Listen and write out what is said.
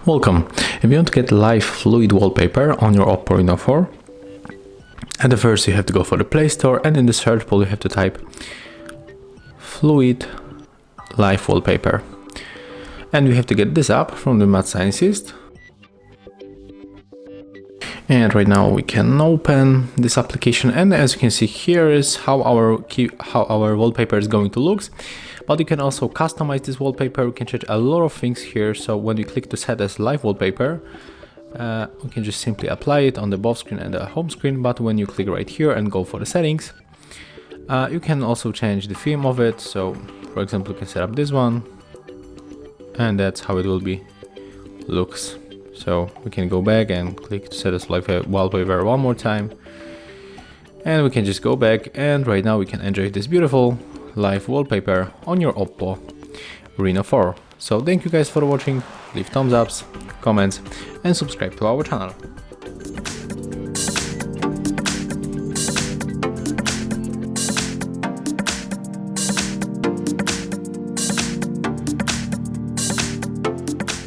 Welcome. If you want to get live fluid wallpaper on your OPPO Reno4, at the first you have to go for the Play Store, and in the search bar you have to type fluid live wallpaper. And we have to get this app from the Mad Scientist. And right now we can open this application, and as you can see, here is how our wallpaper is going to look. But you can also customize this wallpaper. We can change a lot of things here. So when we click to set as live wallpaper, we can just simply apply it on the both screen and the home screen. But when you click right here and go for the settings, you can also change the theme of it. So for example, you can set up this one, and that's how it will be looks. So we can go back and click to set as live wallpaper one more time, and we can just go back, and right now we can enjoy this beautiful live wallpaper on your OPPO Reno4. So thank you guys for watching, leave thumbs ups, comments, and subscribe to our channel.